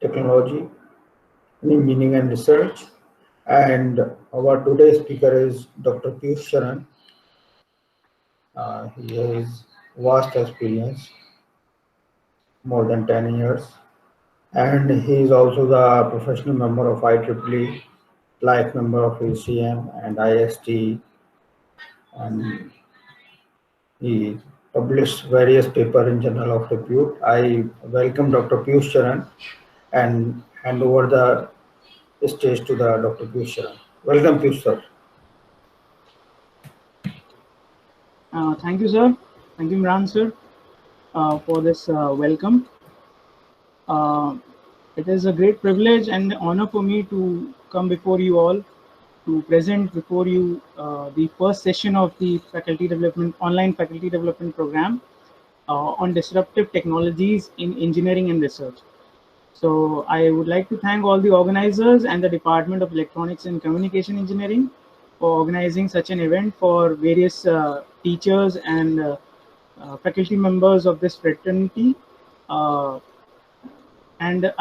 technology in engineering and research. And our today's speaker is Dr. Piyush Sharan. He has vast experience, more than 10 years, and he is also the professional member of IEEE, life member of ACM and IST, and he published various papers in Journal of Repute. I welcome Dr. Piyush Sharan and hand over the stage to the Dr. Piyush Sharan. Welcome, Piyush sir. Thank you, sir. Thank you, Imran, sir, for this welcome. It is a great privilege and honor for me to come before you all to present before you the first session of the online faculty development program on disruptive technologies in engineering and research. So I would like to thank all the organizers and the Department of Electronics and Communication Engineering for organizing such an event for various teachers and faculty members of this fraternity. And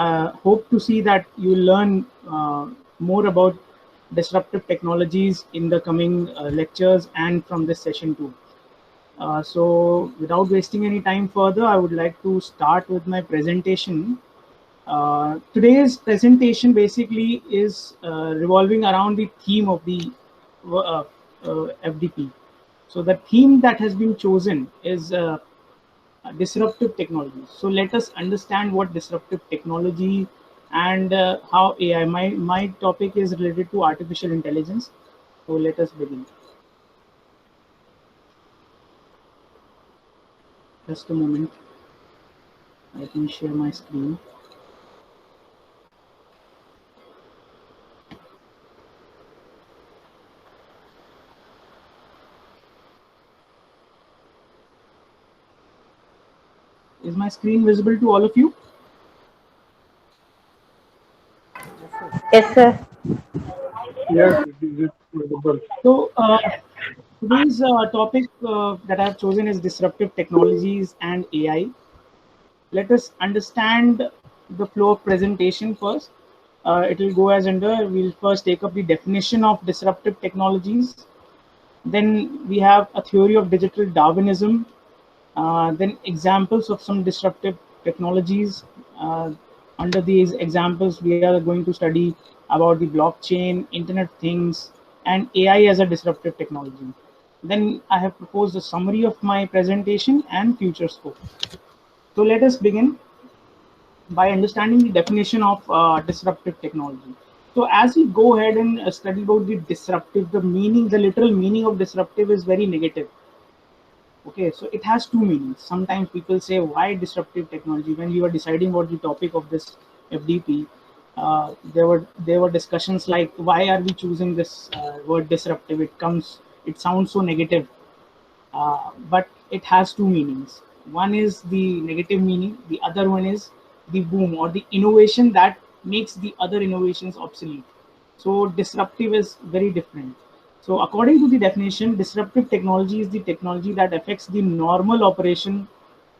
hope to see that you learn more about disruptive technologies in the coming lectures and from this session too. So without wasting any time further, I would like to start with my presentation. Today's presentation basically is revolving around the theme of the FDP. So the theme that has been chosen is disruptive technology. So let us understand what disruptive technology and how AI. My topic is related to artificial intelligence. So let us begin. Just a moment. Let me share my screen. Is my screen visible to all of you? Yes, sir. Yes, it is visible. So today's topic that I have chosen is disruptive technologies and AI. Let us understand the flow of presentation first. It will go as under, we'll first take up the definition of disruptive technologies. Then we have a theory of digital Darwinism. Then examples of some disruptive technologies. Under these examples, we are going to study about the blockchain, Internet of Things, and AI as a disruptive technology. Then I have proposed a summary of my presentation and future scope. So let us begin by understanding the definition of disruptive technology. So as we go ahead and study about the disruptive, the literal meaning of disruptive is very negative. Okay, so it has two meanings. Sometimes people say, why disruptive technology? When we were deciding what the topic of this FDP, there were discussions like, why are we choosing this word disruptive? It sounds so negative, but it has two meanings. One is the negative meaning. The other one is the boom or the innovation that makes the other innovations obsolete. So disruptive is very different. So according to the definition, disruptive technology is the technology that affects the normal operation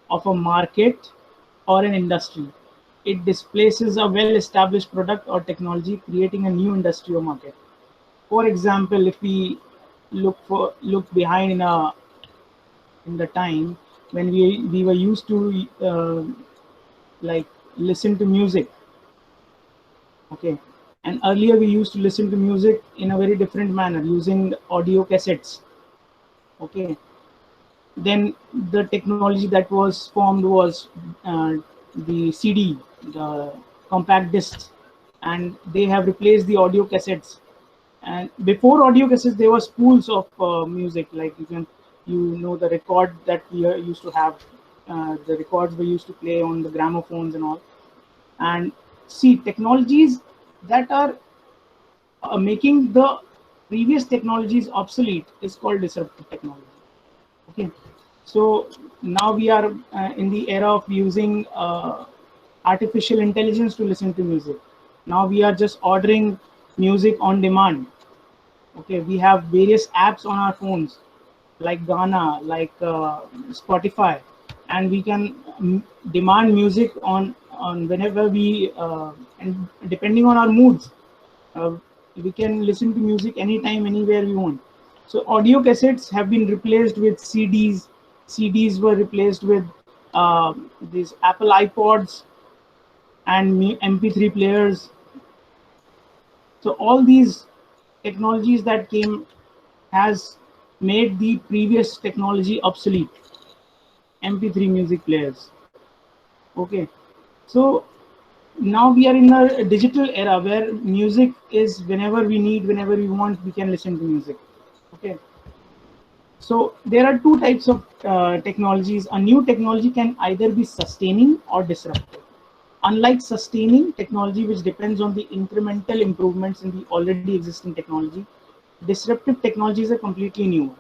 of a market or an industry. It displaces a well-established product or technology, creating a new industry or market. For example, if we look behind in the time when we were used to like listen to music. Okay, and earlier we used to listen to music in a very different manner using audio cassettes. Okay, then the technology that was formed was the CD, the compact discs, and they have replaced the audio cassettes. And before audio cassettes, there were spools of music, like the record that we used to have. The records we used to play on the gramophones and all. And see, technologies that are making the previous technologies obsolete is called disruptive technology. Okay, so now we are in the era of using artificial intelligence to listen to music. Now we are just ordering music on demand. Okay, we have various apps on our phones like Ghana, like Spotify, and we can demand music on whenever we and depending on our moods, we can listen to music anytime, anywhere we want. So audio cassettes have been replaced with CDs. CDs were replaced with these Apple iPods and MP3 players. So all these technologies that came has made the previous technology obsolete. MP3 music players. Okay, so now we are in a digital era where music is whenever we need, whenever we want, we can listen to music. Okay, so there are two types of technologies. A new technology can either be sustaining or disruptive. Unlike sustaining technology, which depends on the incremental improvements in the already existing technology, disruptive technologies are completely new.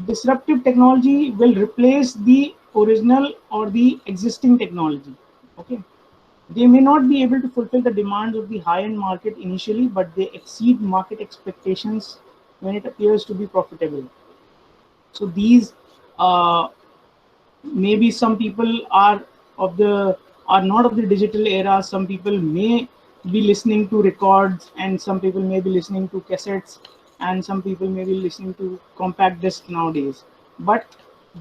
Disruptive technology will replace the original or the existing technology. Okay, they may not be able to fulfill the demands of the high-end market initially, but they exceed market expectations when it appears to be profitable. So these maybe some people are not of the digital era. Some people may be listening to records, and some people may be listening to cassettes, and some people may be listening to compact disc nowadays. But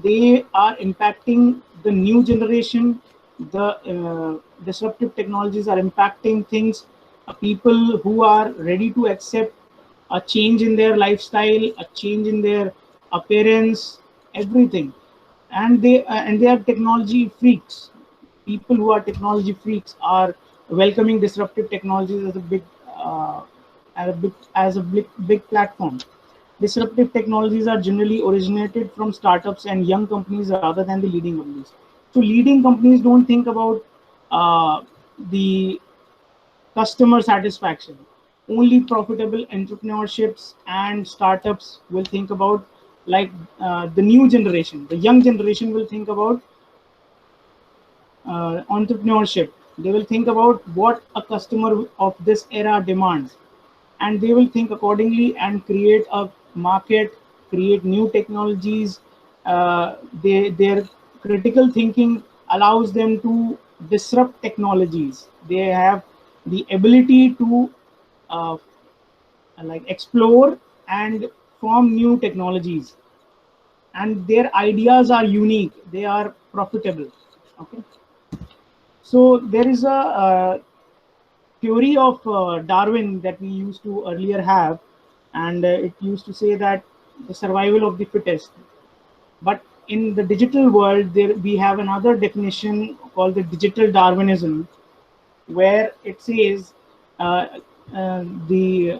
they are impacting the new generation. The disruptive technologies are impacting things. People who are ready to accept a change in their lifestyle, a change in their appearance, everything. And they are technology freaks. People who are technology freaks are welcoming disruptive technologies as a big platform. Disruptive technologies are generally originated from startups and young companies rather than the leading companies. So leading companies don't think about the customer satisfaction. Only profitable entrepreneurships and startups will think about, like the new generation, the young generation will think about entrepreneurship. They will think about what a customer of this era demands, and they will think accordingly and create a market, create new technologies. Their critical thinking allows them to disrupt technologies. They have the ability to uh, like explore and form new technologies, and their ideas are unique, they are profitable. Okay, so there is a theory of Darwin that we used to earlier have, and it used to say that the survival of the fittest. But in the digital world, there we have another definition called the digital Darwinism, where it says uh, the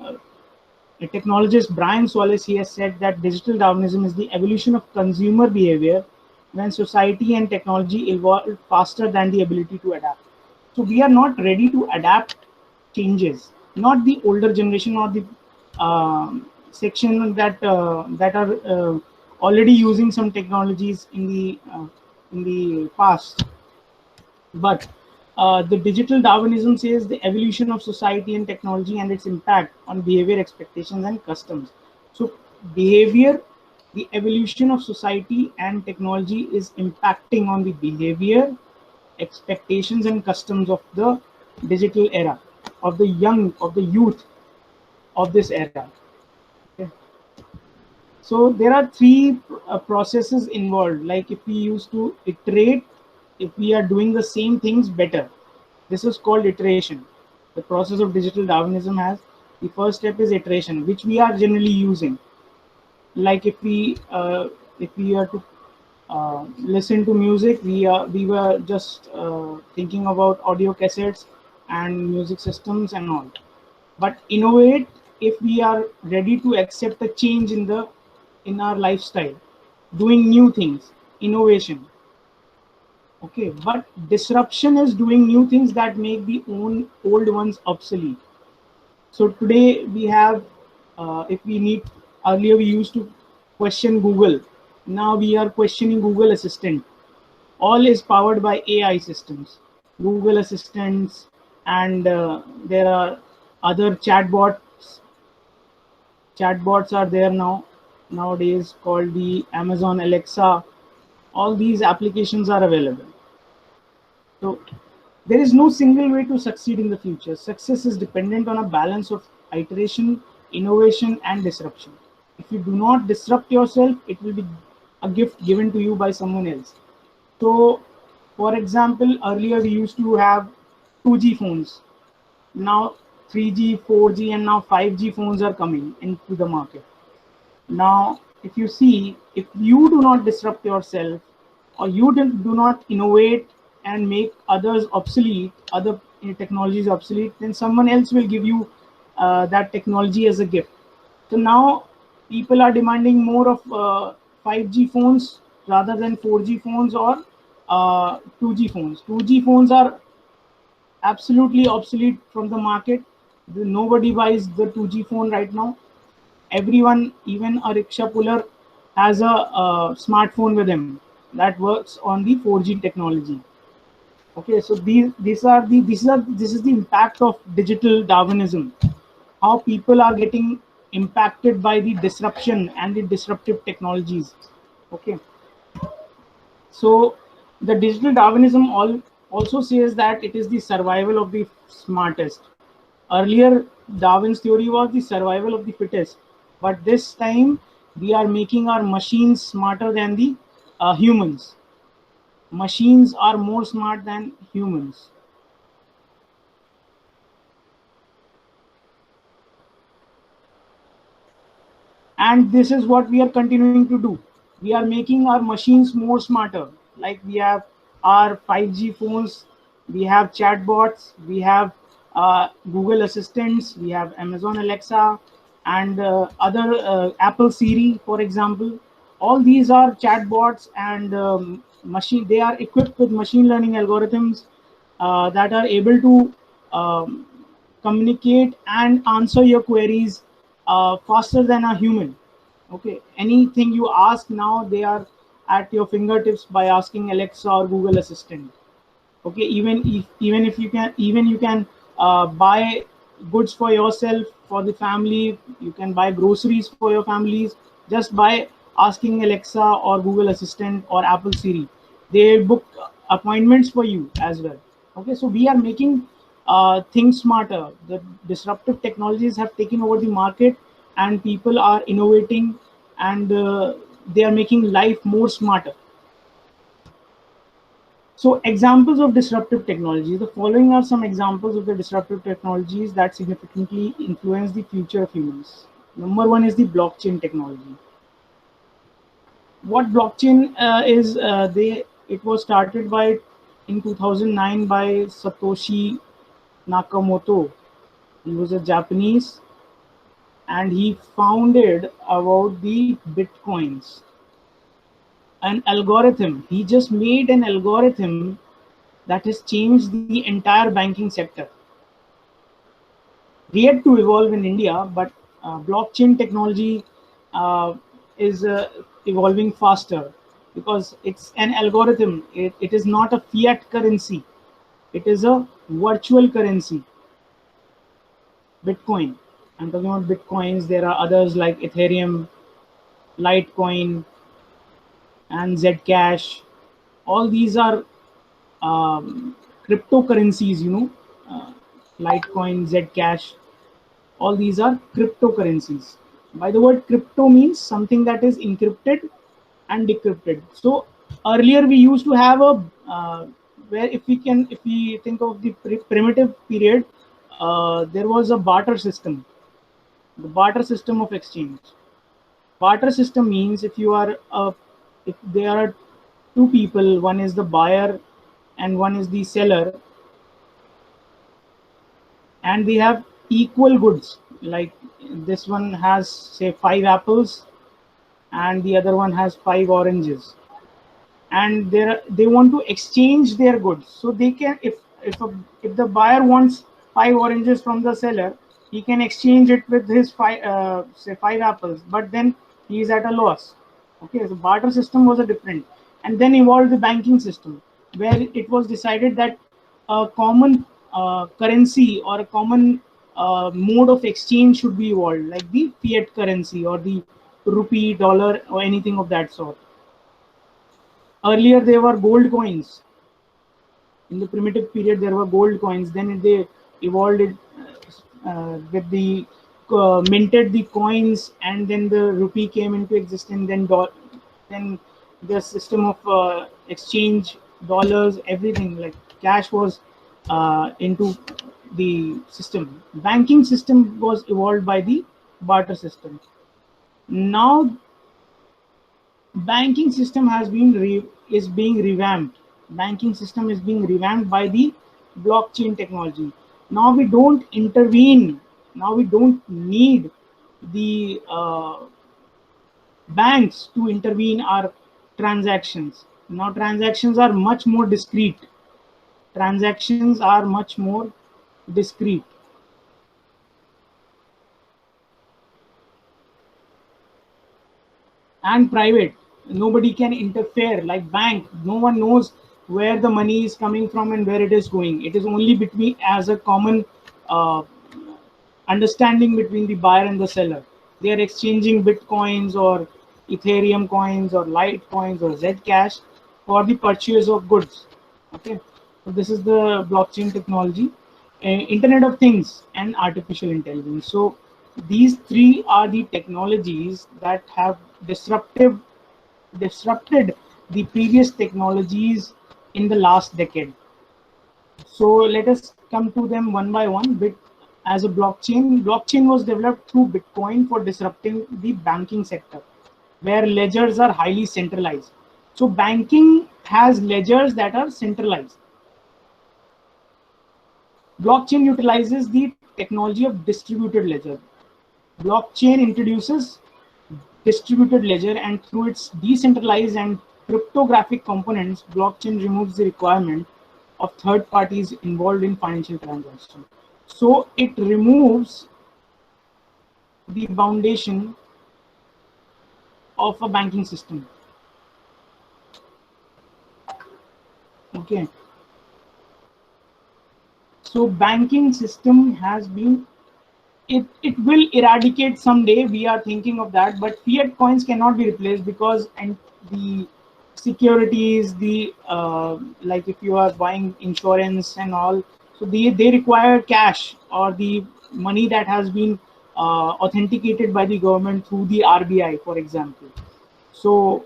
technologist Brian Solis, he has said that digital Darwinism is the evolution of consumer behavior when society and technology evolve faster than the ability to adapt. So we are not ready to adapt changes. Not the older generation or the section that are already using some technologies in the past, but the digital Darwinism says the evolution of society and technology and its impact on behavior, expectations, and customs. So, behavior, the evolution of society and technology is impacting on the behavior, expectations, and customs of the digital era, of the young, of the youth of this era. Okay. So there are three processes involved. Like if we used to iterate, if we are doing the same things better, this is called iteration. The process of digital Darwinism has the first step is iteration, which we are generally using. Like if we are to listen to music, we were just thinking about audio cassettes and music systems and all. But innovate if we are ready to accept a change in our lifestyle, doing new things, innovation. Okay, but disruption is doing new things that make the old ones obsolete. So today we have, if we need, earlier we used to question Google. Now we are questioning Google Assistant. All is powered by AI systems, Google Assistants, and there are other chatbots. Chatbots are there nowadays called the Amazon Alexa. All these applications are available. So There is no single way to succeed in the future. Success is dependent on a balance of iteration, innovation, and disruption. If you do not disrupt yourself, it will be a gift given to you by someone else. So, for example, earlier we used to have 2G phones. Now 3G, 4G, and now 5G phones are coming into the market. Now, if you see, if you do not disrupt yourself, or you do not innovate and make others obsolete, other technologies obsolete, then someone else will give you that technology as a gift. So now people are demanding more of 5G phones rather than 4G phones or 2G phones. 2G phones are absolutely obsolete from the market. Nobody buys the 2G phone right now. Everyone, even a rickshaw puller, has a smartphone with him that works on the 4G technology. Okay, so this is the impact of digital Darwinism. How people are getting impacted by the disruption and the disruptive technologies. Okay, so the digital Darwinism also says that it is the survival of the smartest. Earlier, Darwin's theory was the survival of the fittest, but this time we are making our machines smarter than the humans. Machines are more smart than humans. And this is what we are continuing to do. We are making our machines more smarter. Like we have our 5G phones, we have chatbots, we have Google Assistants, we have Amazon Alexa, and other Apple Siri, for example. All these are chatbots and machine. They are equipped with machine learning algorithms that are able to communicate and answer your queries faster than a human. Okay, anything you ask now, they are at your fingertips by asking Alexa or Google Assistant. Okay, even you can buy goods for yourself, for the family. You can buy groceries for your families just by asking Alexa or Google Assistant or Apple Siri. They book appointments for you as well. Okay, so we are making things smarter. The disruptive technologies have taken over the market, and people are innovating, and they are making life more smarter. So examples of disruptive technologies. The following are some examples of the disruptive technologies that significantly influence the future of humans. Number one is the blockchain technology. What blockchain is, it was started by in 2009 by Satoshi Nakamoto. He was a Japanese, and he founded about the Bitcoins. An algorithm. He just made an algorithm that has changed the entire banking sector. Yet to evolve in India, but blockchain technology is evolving faster because it's an algorithm. It is not a fiat currency. It is a virtual currency. Bitcoin. I'm talking about Bitcoins. There are others like Ethereum, Litecoin, and Zcash. All these are cryptocurrencies, Litecoin, Zcash. All these are cryptocurrencies. By the word crypto means something that is encrypted and decrypted. So earlier we used to have a where if we think of the primitive period, there was a barter system, the barter system of exchange. Barter system means if there are two people, one is the buyer and one is the seller, and they have equal goods. Like this one has say 5 apples and the other one has 5 oranges, and they want to exchange their goods. So they can, if the buyer wants 5 oranges from the seller, he can exchange it with his 5 apples, but then he is at a loss. Okay, so barter system was a different. And then evolved the banking system, where it was decided that a common currency or a common mode of exchange should be evolved, like the fiat currency or the rupee, dollar, or anything of that sort. Earlier, there were gold coins. In the primitive period, there were gold coins. Then they evolved it with the minted the coins, and then the rupee came into existence. Then the system of exchange, dollars, everything like cash was into the system. Banking system was evolved by the barter system. Now banking system is being revamped. Banking system is being revamped by the blockchain technology. Now we don't intervene. Now we don't need the banks to intervene our transactions. Now transactions are much more discreet. Transactions are much more discreet. And private. Nobody can interfere like bank. No one knows where the money is coming from and where it is going. It is only between as a common uh, understanding between the buyer and the seller. They are exchanging bitcoins or Ethereum coins or Litecoins or Zcash for the purchase of goods. Okay, so this is the blockchain technology, Internet of Things, and artificial intelligence. So these three are the technologies that have disrupted the previous technologies in the last decade. So let us come to them one by one. As a blockchain was developed through Bitcoin for disrupting the banking sector, where ledgers are highly centralized. So banking has ledgers that are centralized. Blockchain utilizes the technology of distributed ledger. Blockchain introduces distributed ledger, and through its decentralized and cryptographic components, blockchain removes the requirement of third parties involved in financial transactions. So it removes the foundation of a banking system. Okay. So banking system has been, it will eradicate someday. We are thinking of that, but fiat coins cannot be replaced because and the securities, the like if you are buying insurance and all, so they require cash or the money that has been authenticated by the government through the RBI, for example. So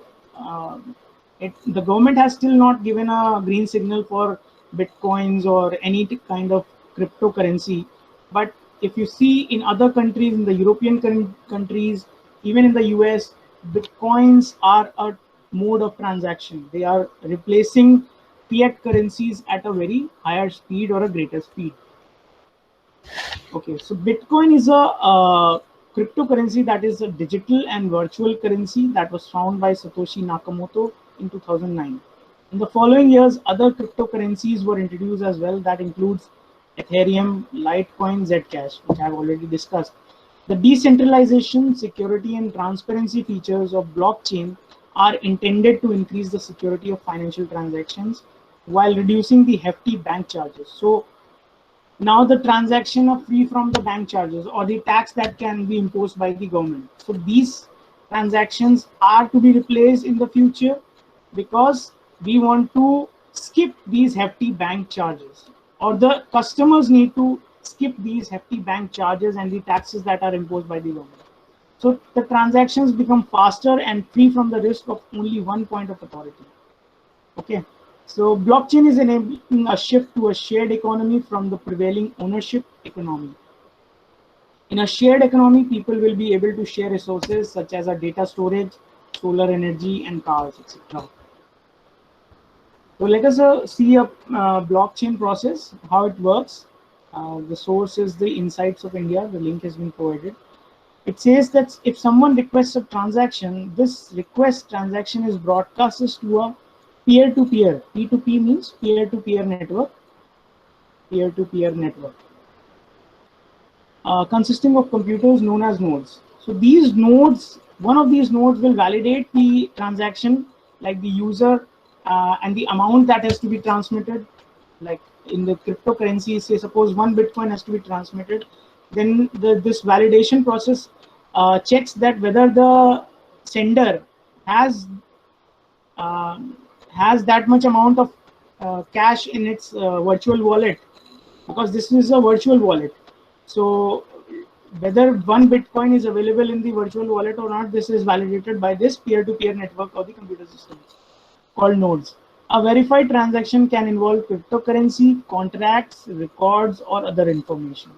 the government has still not given a green signal for bitcoins or any kind of cryptocurrency. But if you see in other countries, in the European countries, even in the US, bitcoins are a mode of transaction. They are replacing fiat currencies at a very higher speed or a greater speed. Okay, so Bitcoin is a cryptocurrency that is a digital and virtual currency that was found by Satoshi Nakamoto in 2009. In the following years, other cryptocurrencies were introduced as well. That includes Ethereum, Litecoin, Zcash, which I have already discussed. The decentralization, security, and transparency features of blockchain are intended to increase the security of financial transactions while reducing the hefty bank charges. So now the transaction are free from the bank charges or the tax that can be imposed by the government. So these transactions are to be replaced in the future because we want to skip these hefty bank charges, or the customers need to skip these hefty bank charges and the taxes that are imposed by the government. So the transactions become faster and free from the risk of only one point of authority. Okay. So blockchain is enabling a shift to a shared economy from the prevailing ownership economy. In a shared economy, people will be able to share resources such as data storage, solar energy, and cars, etc. So let us see a blockchain process, how it works. The source is the Insights of India. The link has been provided. It says that if someone requests a transaction, this request transaction is broadcasted to a peer-to-peer. P2P means peer-to-peer network. Peer-to-peer network. Consisting of computers known as nodes. So these nodes, one of these nodes will validate the transaction, like the user and the amount that has to be transmitted. Like in the cryptocurrency, say suppose 1 Bitcoin has to be transmitted, then this validation process checks that whether the sender has that much amount of cash in its virtual wallet, because this is a virtual wallet. So whether one Bitcoin is available in the virtual wallet or not, this is validated by this peer-to-peer network of the computer system called nodes. A verified transaction can involve cryptocurrency, contracts, records, or other information.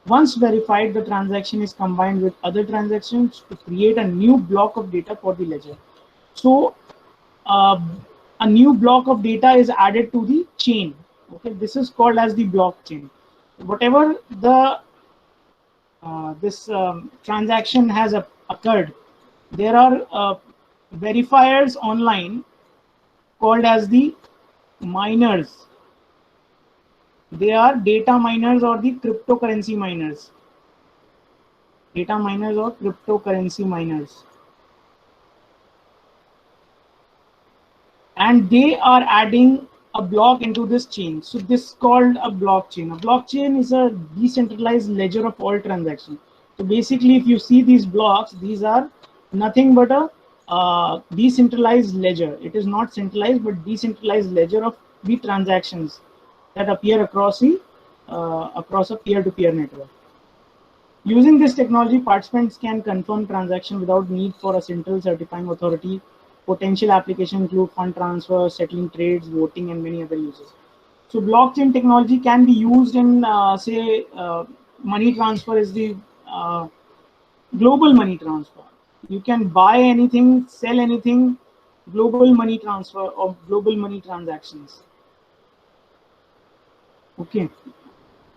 Once verified, the transaction is combined with other transactions to create a new block of data for the ledger. So uh, a new block of data is added to the chain. Okay, this is called as the blockchain. Whatever the this transaction has occurred, there are verifiers online called as the miners. They are data miners or the cryptocurrency miners. Data miners or cryptocurrency miners. And they are adding a block into this chain. So this is called a blockchain. A blockchain is a decentralized ledger of all transactions. So basically, if you see these blocks, these are nothing but a decentralized ledger. It is not centralized, but decentralized ledger of the transactions that appear across a peer-to-peer network. Using this technology, participants can confirm transaction without need for a central certifying authority. Potential applications include fund transfer, settling trades, voting, and many other uses. So blockchain technology can be used in, money transfer is the global money transfer. You can buy anything, sell anything, global money transfer or global money transactions. Okay.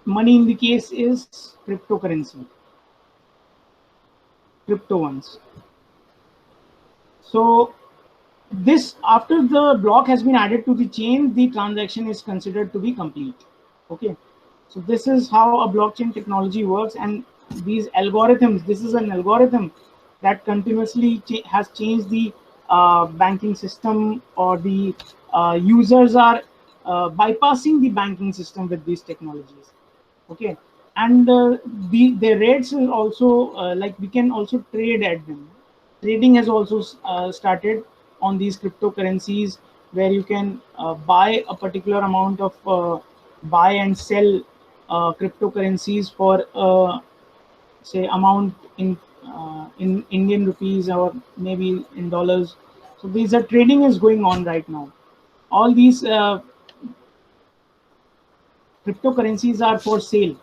Money in the case is cryptocurrency. Crypto ones. So this, after the block has been added to the chain, the transaction is considered to be complete. Okay, so this is how a blockchain technology works, and these algorithms, this is an algorithm that continuously has changed the banking system, or the users are bypassing the banking system with these technologies. Okay, and the rates is also like we can also trade at them. Trading has also started on these cryptocurrencies, where you can buy a particular amount of buy and sell cryptocurrencies for say amount in Indian rupees, or maybe in dollars. So these are trading is going on right now. All these cryptocurrencies are for sale,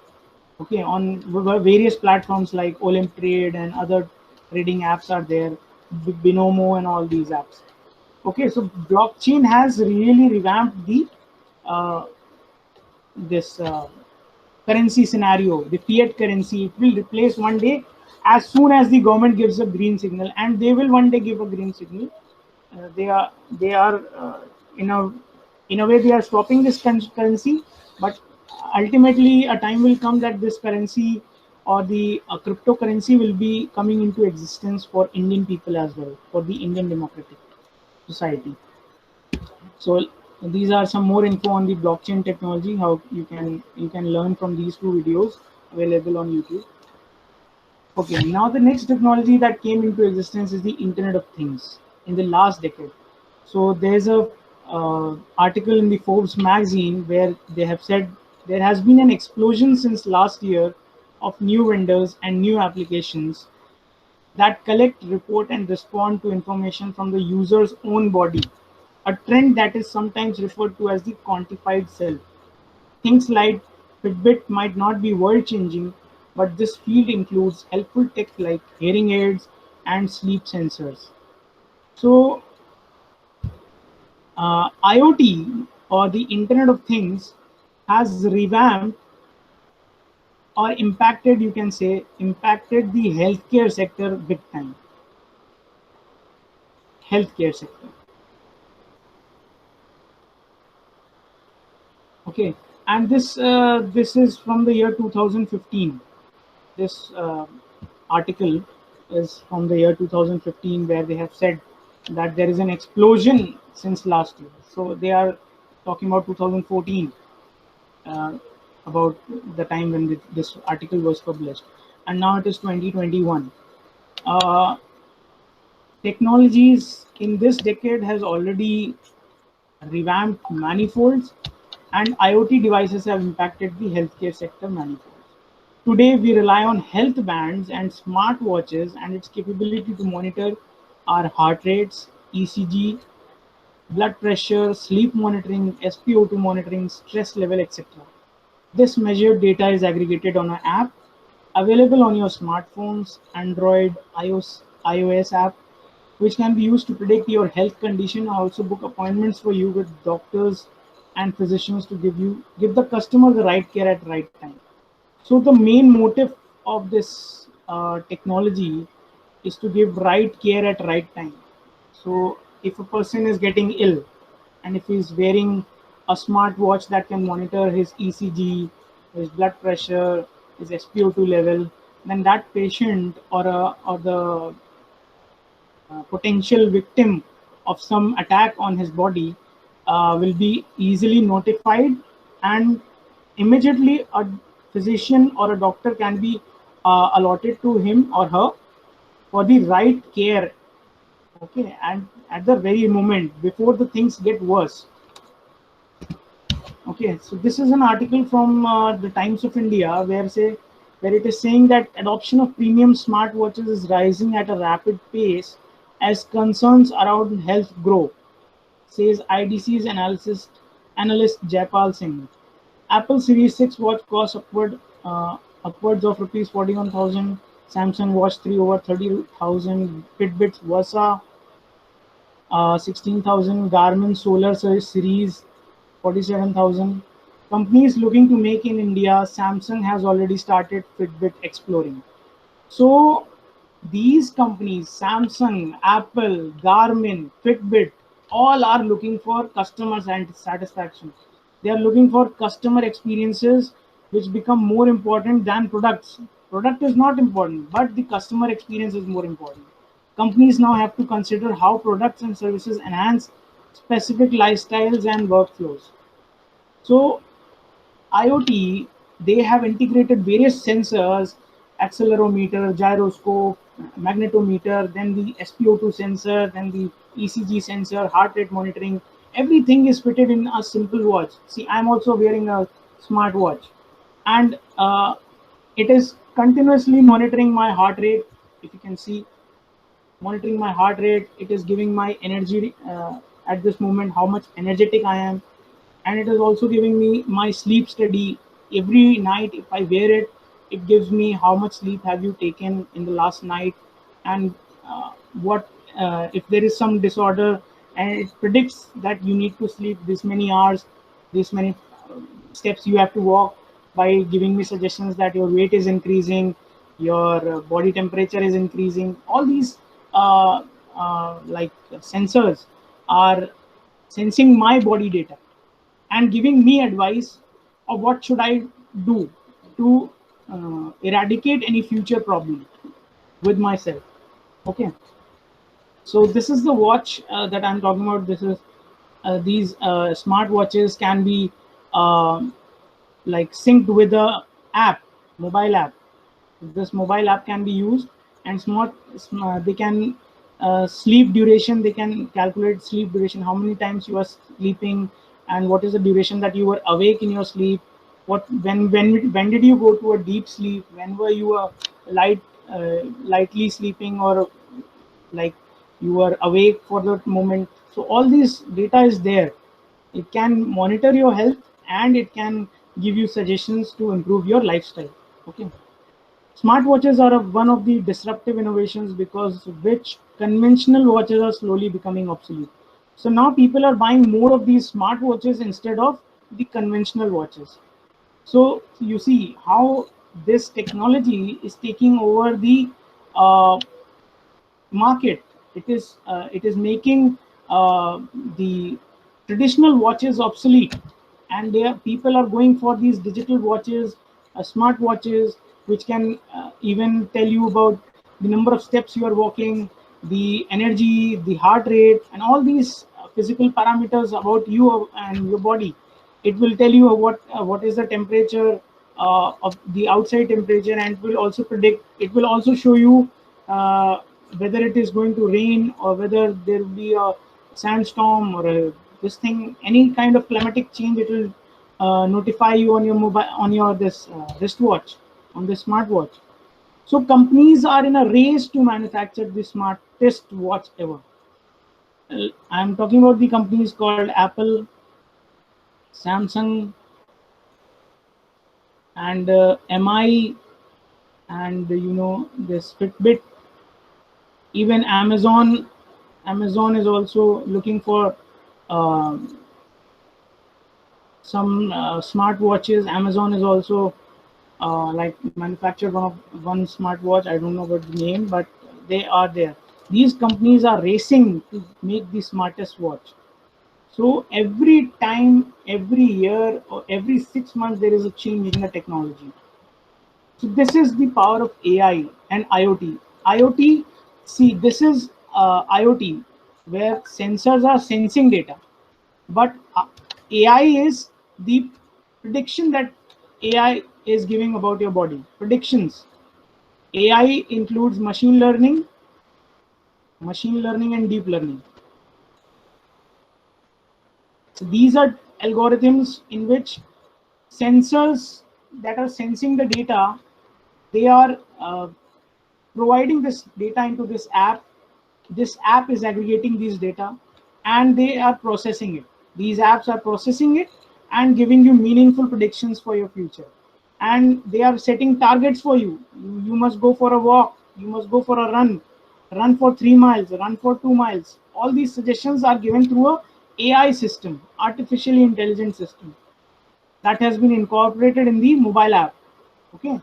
okay, on various platforms like Olymp Trade, and other trading apps are there, Binomo and all these apps. Okay, so blockchain has really revamped the uh, this currency scenario. The fiat currency, it will replace one day, as soon as the government gives a green signal, and they will one day give a green signal. They are in a way they are stopping this currency, but ultimately a time will come that this currency, or the cryptocurrency, will be coming into existence for Indian people as well, for the Indian democratic society. So these are some more info on the blockchain technology, how you can learn from these two videos available on YouTube. Okay, now the next technology that came into existence is the Internet of Things in the last decade. So there's a article in the Forbes magazine where they have said there has been an explosion since last year of new vendors and new applications that collect, report, and respond to information from the user's own body, a trend that is sometimes referred to as the quantified self. Things like Fitbit might not be world changing, but this field includes helpful tech like hearing aids and sleep sensors. So, IoT, or the Internet of Things, has revamped or impacted, you can say, impacted the healthcare sector big time. Healthcare sector. Okay, and this is from the year 2015. This article is from the year 2015, where they have said that there is an explosion since last year. So they are talking about 2014, about the time when this article was published, and now it is 2021. Technologies in this decade has already revamped manifolds, and IoT devices have impacted the healthcare sector manifolds. Today, we rely on health bands and smartwatches and its capability to monitor our heart rates, ECG, blood pressure, sleep monitoring, SpO2 monitoring, stress level, etc. This measured data is aggregated on an app available on your smartphones, Android, iOS app, which can be used to predict your health condition, also book appointments for you with doctors and physicians to give the customer the right care at right time. So the main motive of this technology is to give right care at right time. So if a person is getting ill and if he's wearing a smartwatch that can monitor his ECG, his blood pressure, his SpO2 level, then that patient or the potential victim of some attack on his body will be easily notified, and immediately a physician or a doctor can be allotted to him or her for the right care. Okay, and at the very moment before the things get worse. Okay, so this is an article from the Times of India where it is saying that adoption of premium smartwatches is rising at a rapid pace as concerns around health grow, says IDC's analyst Jaipal Singh. Apple Series 6 watch costs upwards of rupees 41,000. Samsung Watch 3 over 30,000. Fitbit Versa 16,000. Garmin Solar Series 47,000. Companies looking to make in India, Samsung has already started Fitbit exploring. So these companies, Samsung, Apple, Garmin, Fitbit, all are looking for customer satisfaction. They are looking for customer experiences which become more important than products. Product is not important, but the customer experience is more important. Companies now have to consider how products and services enhance specific lifestyles and workflows. So IoT, they have integrated various sensors, accelerometer, gyroscope, magnetometer, then the SpO2 sensor, then the ECG sensor, heart rate monitoring. Everything is fitted in a simple watch. See, I'm also wearing a smartwatch, and it is continuously monitoring my heart rate. If you can see, monitoring my heart rate, it is giving my energy at this moment, how much energetic I am, and it is also giving me my sleep study every night. If I wear it, it gives me how much sleep have you taken in the last night, and what if there is some disorder, and it predicts that you need to sleep this many hours, this many steps you have to walk, by giving me suggestions that your weight is increasing, your body temperature is increasing. All these like sensors are sensing my body data and giving me advice of what should I do to eradicate any future problem with myself. Okay, so this is the watch that I'm talking about. This is these smart watches can be like synced with the app, mobile app. This mobile app can be used, and they can sleep duration. They can calculate sleep duration, how many times you are sleeping, and what is the duration that you were awake in your sleep. When did you go to a deep sleep? When were you lightly sleeping, or like you were awake for that moment? So all this data is there. It can monitor your health, and it can give you suggestions to improve your lifestyle. Okay. Smartwatches are one of the disruptive innovations because of which conventional watches are slowly becoming obsolete. So now people are buying more of these smartwatches instead of the conventional watches. So you see how this technology is taking over the uh, market. It is making the traditional watches obsolete, and people are going for these digital watches, smart watches, which can even tell you about the number of steps you are walking, the energy, the heart rate, and all these physical parameters about you and your body. It will tell you what is the temperature of the outside temperature, and it will also predict. It will also show you whether it is going to rain, or whether there will be a sandstorm or a This thing, any kind of climatic change, it will notify you on your mobile, on your this wristwatch, on the smartwatch. So companies are in a race to manufacture the smartest watch ever. I'm talking about the companies called Apple, Samsung, and MI, and this Fitbit. Even Amazon is also looking for some smartwatches. Amazon is also like manufactured one smartwatch. I don't know about the name, but they are there. These companies are racing to make the smartest watch. So every time, every year, or every 6 months, there is a change in the technology. So this is the power of AI and IoT. IoT, see, this is IoT, where sensors are sensing data, but AI is the prediction that AI is giving about your body. Predictions. AI includes machine learning and deep learning. So these are algorithms in which sensors that are sensing the data, they are providing this data into this app. This app is aggregating these data and they are processing it. These apps are processing it and giving you meaningful predictions for your future. And they are setting targets for you. You must go for a walk, you must go for a run for 3 miles, run for 2 miles. All these suggestions are given through a AI system, artificially intelligent system, that has been incorporated in the mobile app. Okay.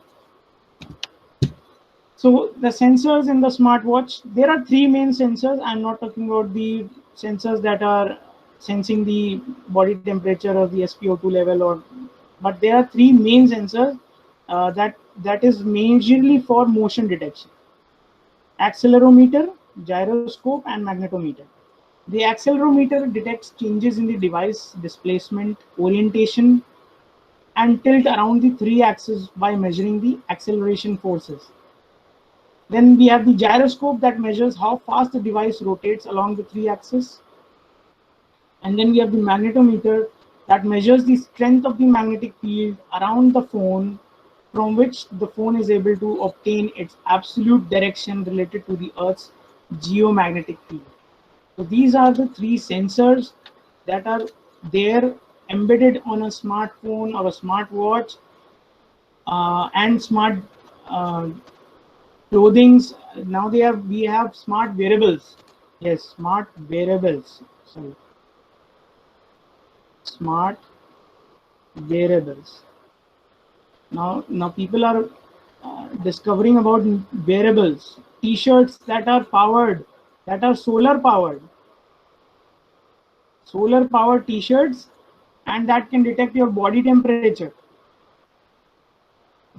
So the sensors in the smartwatch, there are 3 main sensors. I'm not talking about the sensors that are sensing the body temperature or the SpO2 level, but there are 3 main sensors that is majorly for motion detection: accelerometer, gyroscope, and magnetometer. The accelerometer detects changes in the device displacement, orientation, and tilt around the 3 axes by measuring the acceleration forces. Then we have the gyroscope that measures how fast the device rotates along the 3 axes. And then we have the magnetometer that measures the strength of the magnetic field around the phone, from which the phone is able to obtain its absolute direction related to the Earth's geomagnetic field. So these are the 3 sensors that are there embedded on a smartphone or a smartwatch, and smart clothings. Now we have smart wearables. Yes, smart wearables. Sorry. Smart wearables. Now people are discovering about wearables, t-shirts that are powered, that are solar powered t-shirts, and that can detect your body temperature,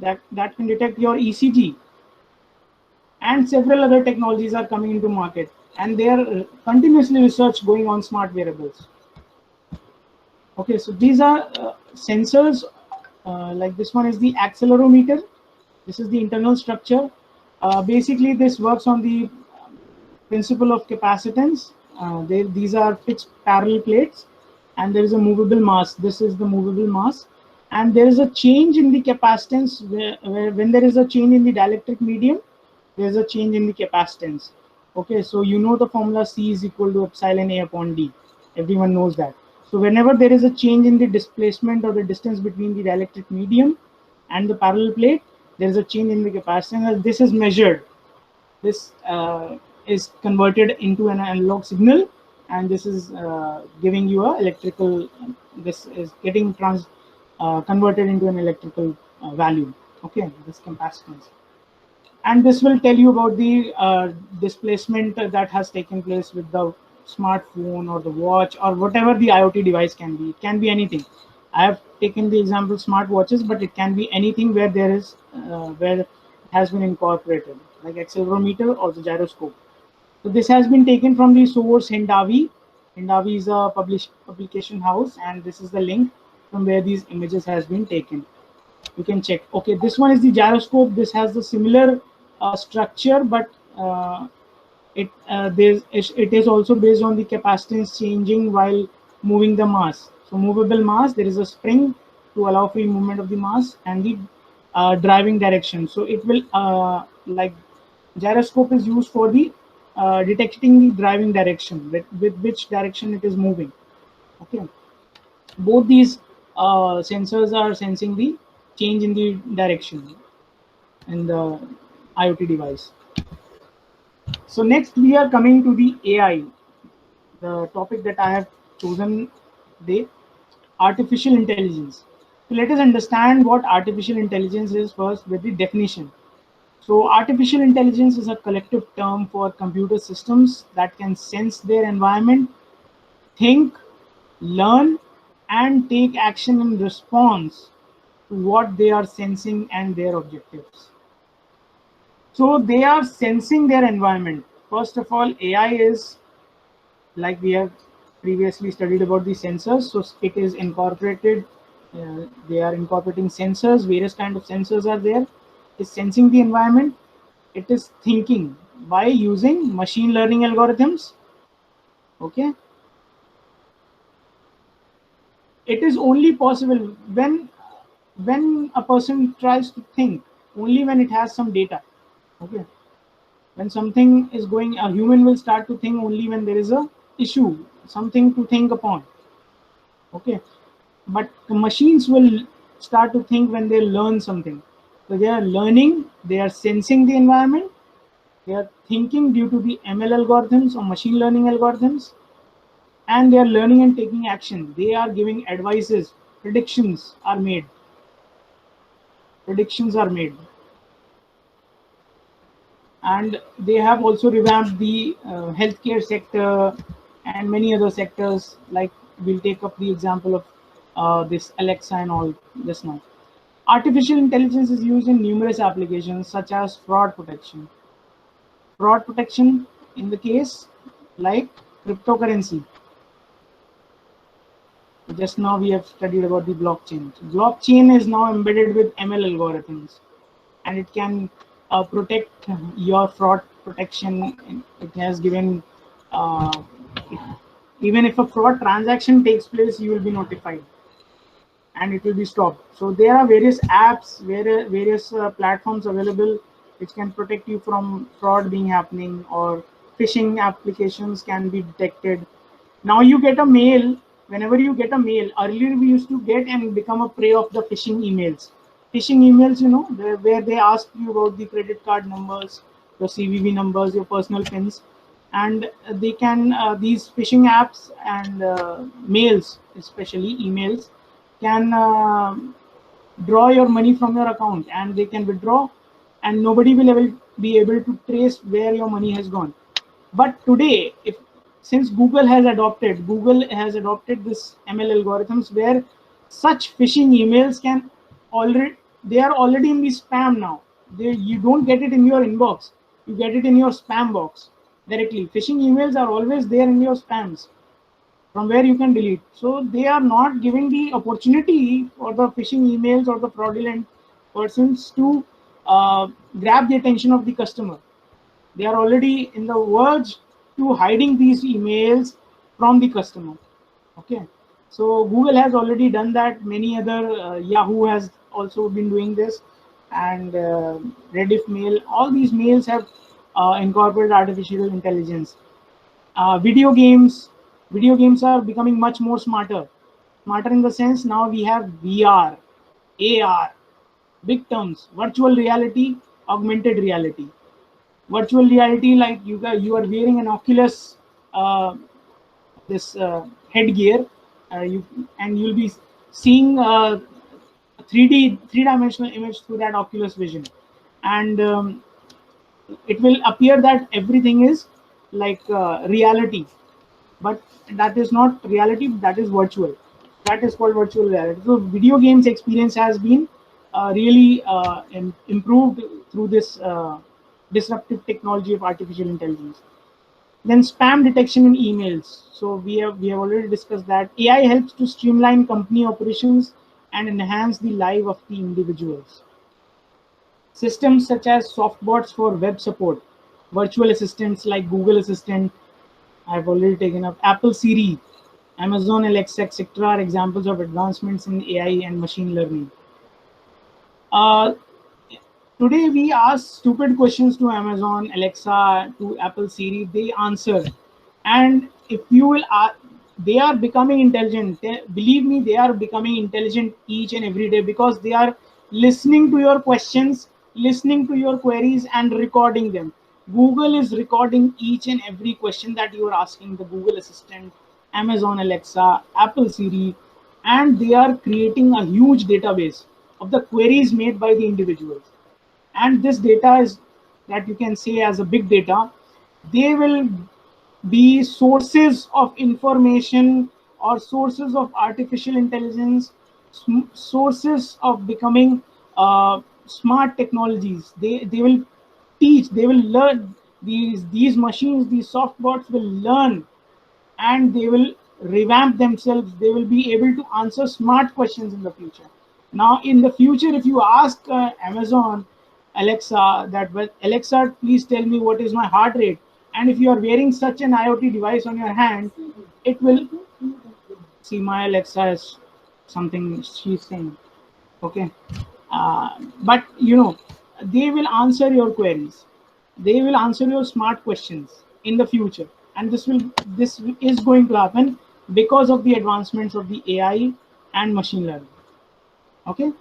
that can detect your ECG, and several other technologies are coming into market, and there are continuously research going on smart wearables. Okay, so these are sensors. Like this one is the accelerometer. This is the internal structure. Basically, this works on the principle of capacitance. These are fixed parallel plates, and there is a movable mass. This is the movable mass, and there is a change in the capacitance when there is a change in the dielectric medium, there is a change in the capacitance. Okay, so you know the formula C is equal to epsilon A upon D. Everyone knows that. So whenever there is a change in the displacement or the distance between the dielectric medium and the parallel plate, there is a change in the capacitance. This is measured. This is converted into an analog signal, and this is giving you a electrical. This is getting converted into an electrical value. Okay, this capacitance, and this will tell you about the displacement that has taken place with the smartphone or the watch or whatever the IoT device can be. It can be anything. I have taken the example smartwatches, but it can be anything where there is where it has been incorporated, like accelerometer or the gyroscope. So this has been taken from the source Hindawi. Hindawi is a publication house, and this is the link from where these images has been taken. You can check. Okay, this one is the gyroscope. This has the similar structure, but it is also based on the capacitance changing while moving the mass. So movable mass, there is a spring to allow free movement of the mass and the driving direction. So it will like gyroscope is used for the detecting the driving direction, with which direction it is moving. Okay, both these sensors are sensing the change in the direction in the IoT device. So next we are coming to the AI, the topic that I have chosen today, artificial intelligence. So let us understand what artificial intelligence is first with the definition. So artificial intelligence is a collective term for computer systems that can sense their environment, think, learn, and take action in response to what they are sensing and their objectives. So they are sensing their environment. First of all, AI is, like we have previously studied about the sensors, so it is incorporated, they are incorporating sensors, various kind of sensors are there, is sensing the environment, it is thinking by using machine learning algorithms. Okay, it is only possible when a person tries to think, only when it has some data. Okay, when something is going, a human will start to think only when there is a issue, something to think upon. Okay, but the machines will start to think when they learn something. So they are learning, they are sensing the environment, they are thinking due to the ML algorithms or machine learning algorithms, and they are learning and taking action. They are giving advices, predictions are made. Predictions are made. And they have also revamped the healthcare sector and many other sectors, like we'll take up the example of this Alexa and all this now. Artificial intelligence is used in numerous applications such as fraud protection. Fraud protection in the case like cryptocurrency. Just now we have studied about the blockchain. So blockchain is now embedded with ML algorithms, and it can protect your fraud protection. It has given, even if a fraud transaction takes place, you will be notified and it will be stopped. So there are various apps, various platforms available which can protect you from fraud being happening, or phishing applications can be detected. Now you get a mail. Whenever you get a mail, earlier we used to get and become a prey of the phishing emails. Phishing emails, you know, where they ask you about the credit card numbers, your CVV numbers, your personal pins, and they can, these phishing apps and mails, especially emails, can draw your money from your account, and they can withdraw, and nobody will ever be able to trace where your money has gone. But today, since Google has adopted this ML algorithms, where such phishing emails can they are already in the spam now. You don't get it in your inbox, you get it in your spam box directly. Phishing emails are always there in your spams, from where you can delete. So they are not giving the opportunity for the phishing emails or the fraudulent persons to grab the attention of the customer. They are already in the verge to hiding these emails from the customer. Okay, so Google has already done that. Many other, Yahoo has also been doing this, and Rediff Mail. All these mails have incorporated artificial intelligence. Video games are becoming much more smarter in the sense, now we have VR, AR, big terms, virtual reality, augmented reality. Virtual reality, like you are wearing an Oculus, this headgear, and you'll be seeing 3D image through that Oculus vision, and it will appear that everything is like reality, but that is not reality, that is virtual. That is called virtual reality. So video games experience has been really improved through this disruptive technology of artificial intelligence. Then spam detection in emails. So we have already discussed that. AI helps to streamline company operations and enhance the life of the individuals. Systems such as softbots for web support, virtual assistants like Google Assistant, I've already taken up, Apple Siri, Amazon, Alexa, etc. are examples of advancements in AI and machine learning. Uh, Today we ask stupid questions to Amazon, Alexa, to Apple Siri. They answer, and if you will, they are becoming intelligent. Believe me, they are becoming intelligent each and every day because they are listening to your questions, listening to your queries, and recording them. Google is recording each and every question that you are asking the Google Assistant, Amazon Alexa, Apple Siri, and they are creating a huge database of the queries made by the individuals. And this data is that you can say as a big data. They will be sources of information or sources of artificial intelligence, sources of becoming smart technologies. They will teach, they will learn. These machines, these soft bots will learn, and they will revamp themselves. They will be able to answer smart questions in the future. Now in the future, if you ask Amazon Alexa that, well, Alexa, please tell me what is my heart rate, and if you are wearing such an IoT device on your hand, it will see my Alexa is something she's saying. Okay. But you know, they will answer your queries, they will answer your smart questions in the future, and this is going to happen because of the advancements of the AI and machine learning. Okay.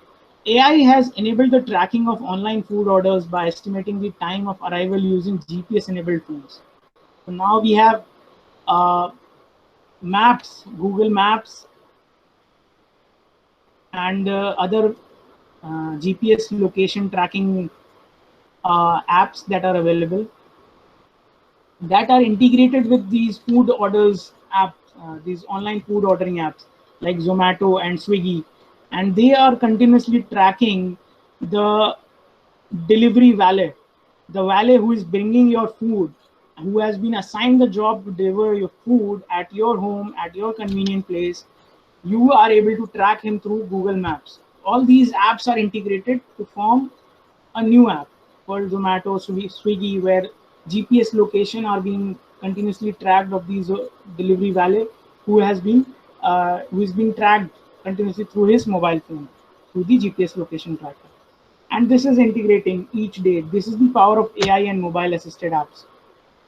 AI has enabled the tracking of online food orders by estimating the time of arrival using GPS enabled tools. So now we have maps, Google Maps, and other GPS location tracking apps that are available, that are integrated with these food orders apps, these online food ordering apps like Zomato and Swiggy, and they are continuously tracking the delivery valet, the valet who is bringing your food, who has been assigned the job to deliver your food at your home, at your convenient place. You are able to track him through Google Maps. All these apps are integrated to form a new app called Zomato, Swiggy, where GPS location are being continuously tracked of these delivery valet who is being tracked continuously through his mobile phone through the GPS location tracker. And this is integrating each day. This is the power of AI and mobile assisted apps.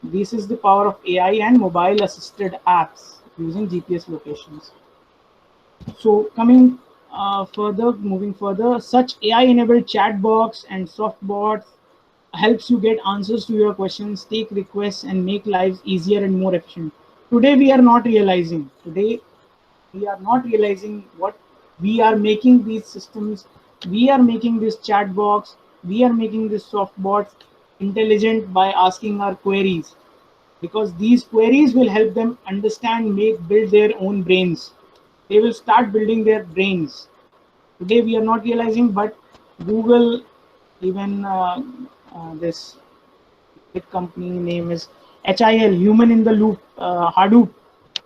This is the power of AI and mobile assisted apps using GPS locations. So coming moving further, such AI-enabled chat box and soft bots helps you get answers to your questions, take requests, and make lives easier and more efficient. Today we are not realizing. Today we are not realizing what we are making these systems. We are making this chat box. We are making this soft bots intelligent by asking our queries, because these queries will help them understand, build their own brains. They will start building their brains. Today we are not realizing, but Google, even this big company name is HIL, Human in the Loop, Hadoop,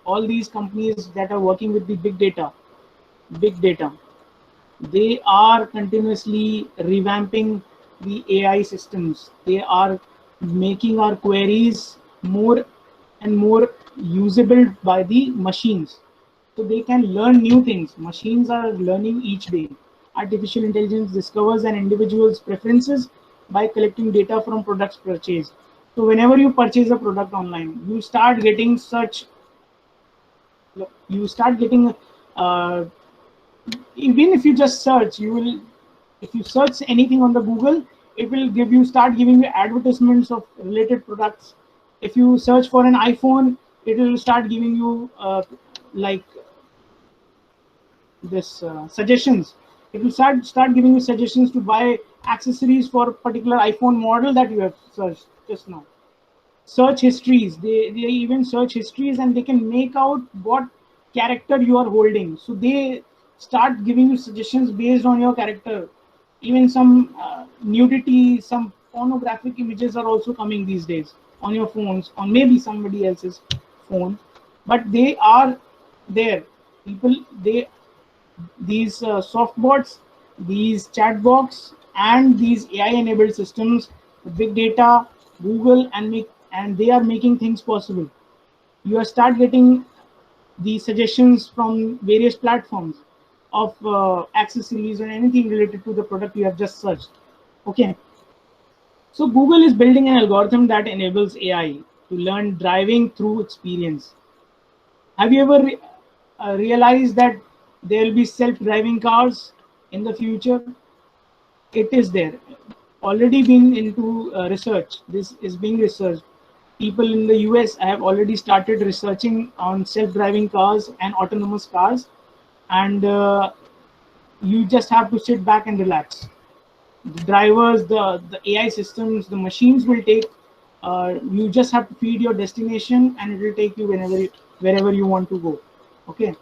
all these companies that are working with the big data, they are continuously revamping the AI systems. They are making our queries more and more usable by the machines, so they can learn new things. Machines are learning each day. Artificial intelligence discovers an individual's preferences by collecting data from products purchased. So whenever you purchase a product online, you start getting even if you just search, if you search anything on the Google, it will start giving you advertisements of related products. If you search for an iPhone, it will start giving you like this suggestions. It will start giving you suggestions to buy accessories for a particular iPhone model that you have searched just now. Search histories, they even search histories, and they can make out what character you are holding. So they start giving you suggestions based on your character. Even some nudity, some pornographic images are also coming these days on your phones, on maybe somebody else's phone, but they are there. These soft bots, these chat box, and these AI enabled systems, big data, Google, and they are making things possible. You start getting the suggestions from various platforms of accessories or anything related to the product you have just searched. Okay. So Google is building an algorithm that enables AI to learn driving through experience. Have you ever realized that there will be self-driving cars in the future? It is there. Already been into research. This is being researched. People in the US have already started researching on self-driving cars and autonomous cars, and you just have to sit back and relax. The drivers, the AI systems, the machines will take. You just have to feed your destination, and it will take you wherever you want to go. Okay.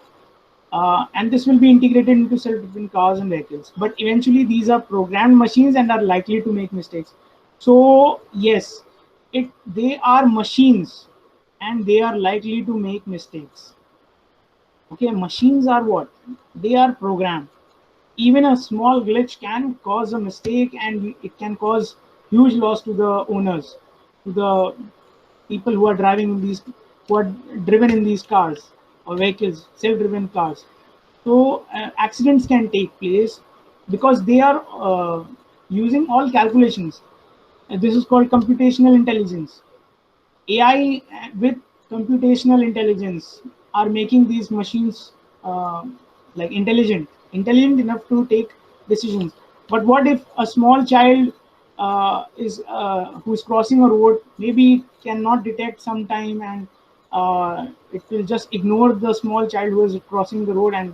And this will be integrated into self-driving cars and vehicles. But eventually, these are programmed machines and are likely to make mistakes. So yes, they are machines, and they are likely to make mistakes. Okay, machines are what? They are programmed. Even a small glitch can cause a mistake, and it can cause huge loss to the owners, to the people who are who are driven in these cars or vehicles, self-driven cars. So accidents can take place because they are using all calculations. And this is called computational intelligence. AI with computational intelligence are making these machines like intelligent enough to take decisions. But what if a small child is who is crossing a road, maybe cannot detect sometime, and it will just ignore the small child who is crossing the road and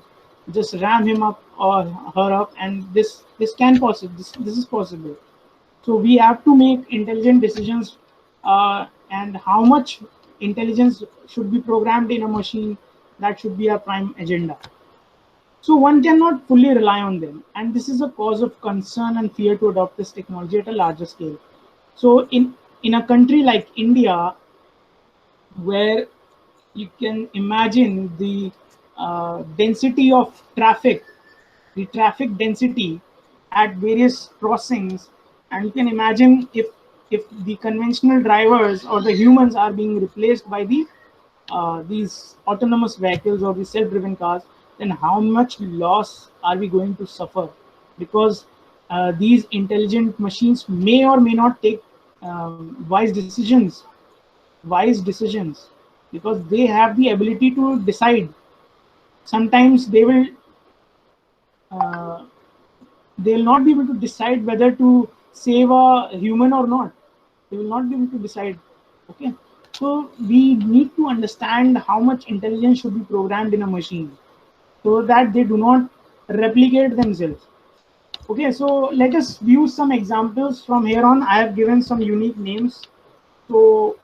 just ram him up or her up, and this can possible. This is possible. So we have to make intelligent decisions, and how much intelligence should be programmed in a machine, that should be our prime agenda. So one cannot fully rely on them, and this is a cause of concern and fear to adopt this technology at a larger scale. So in a country like India, where you can imagine the density of traffic, the traffic density at various crossings, and you can imagine if the conventional drivers or the humans are being replaced by these autonomous vehicles or the self-driven cars, then how much loss are we going to suffer? Because these intelligent machines may or may not take wise decisions, because they have the ability to decide. Sometimes they'll not be able to decide whether to save a human or not. They will not be able to decide. Okay, so we need to understand how much intelligence should be programmed in a machine so that they do not replicate themselves. Okay, so let us view some examples from here on. I have given some unique names. So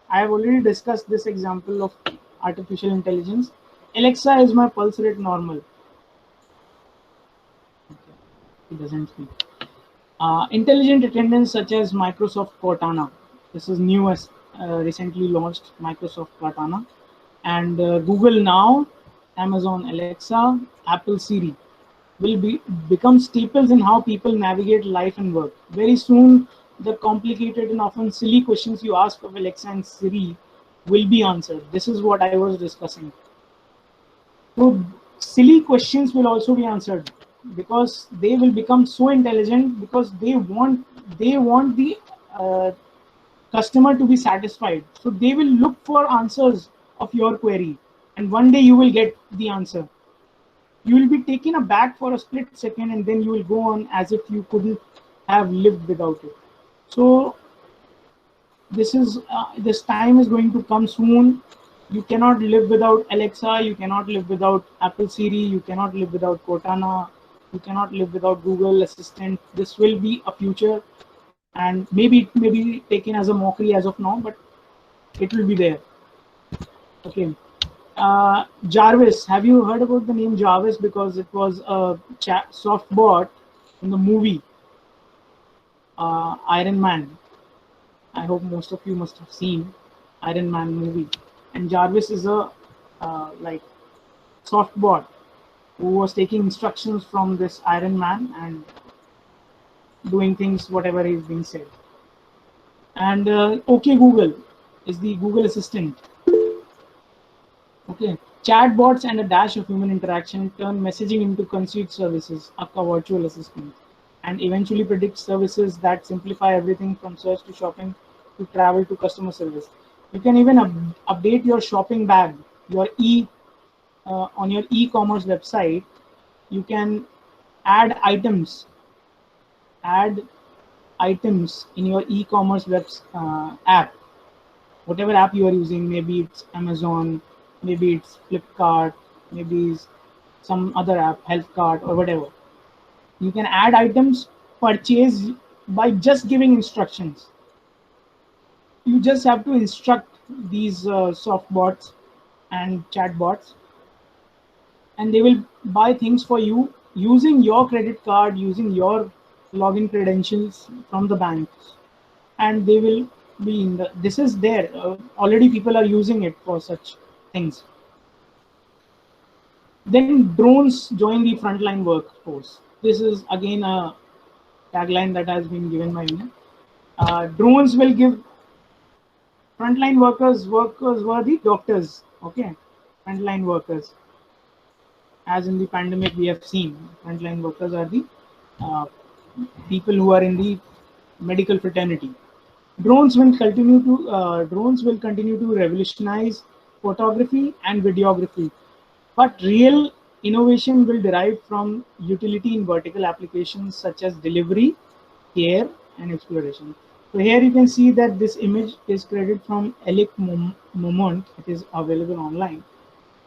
I have already discussed this example of artificial intelligence. Alexa, is my pulse rate normal? It doesn't speak. Intelligent attendants such as Microsoft Cortana. This is newest, recently launched Microsoft Cortana. And Google Now, Amazon Alexa, Apple Siri will become staples in how people navigate life and work. Very soon, the complicated and often silly questions you ask of Alexa and Siri will be answered. This is what I was discussing. So silly questions will also be answered, because they will become so intelligent, because they want the customer to be satisfied. So they will look for answers of your query, and one day you will get the answer. You will be taken aback for a split second, and then you will go on as if you couldn't have lived without it. So this time is going to come soon. You cannot live without Alexa, you cannot live without Apple Siri, you cannot live without Cortana, you cannot live without Google Assistant. This will be a future, and maybe it may be taken as a mockery as of now, but it will be there. Okay. Jarvis, have you heard about the name Jarvis? Because it was a soft bot in the movie Iron Man. I hope most of you must have seen Iron Man movie. And Jarvis is a like soft bot who was taking instructions from this Iron Man and doing things whatever is being said. And OK Google is the Google Assistant. Okay, Chatbots and a dash of human interaction turn messaging into concierge services, aka virtual assistants, and eventually predict services that simplify everything from search to shopping to travel to customer service. You can even update your shopping bag, your on your e-commerce website. You can add items, add items in your e-commerce app, whatever app you are using. Maybe it's Amazon, maybe it's Flipkart, maybe it's some other app, Healthcart or whatever. You can add items, purchase by just giving instructions. You just have to instruct these soft bots and chat bots, and they will buy things for you using your credit card, using your login credentials from the banks, and they will be in the. This is there already. People are using it for such things. Then drones join the frontline workforce. This is again a tagline that has been given by me. Drones will give frontline workers. Workers were the doctors. Okay, frontline workers. As in the pandemic, we have seen frontline workers are the uh, people who are in the medical fraternity. Drones will continue to revolutionize photography and videography, but real innovation will derive from utility in vertical applications such as delivery, care, and exploration. So here you can see that this image is created from Elic Moment. It is available online,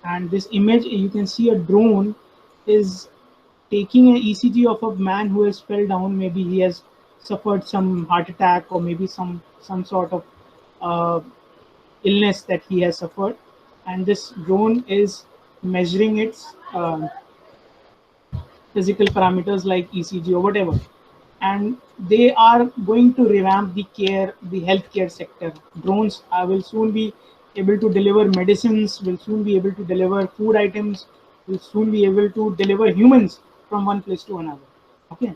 and this image you can see a drone is taking an ECG of a man who has fell down. Maybe he has suffered some heart attack, or maybe some sort of uh, illness that he has suffered, and this drone is measuring its physical parameters like ECG or whatever. And they are going to revamp the healthcare sector. Drones will soon be able to deliver medicines, will soon be able to deliver food items, will soon be able to deliver humans from one place to another. Okay.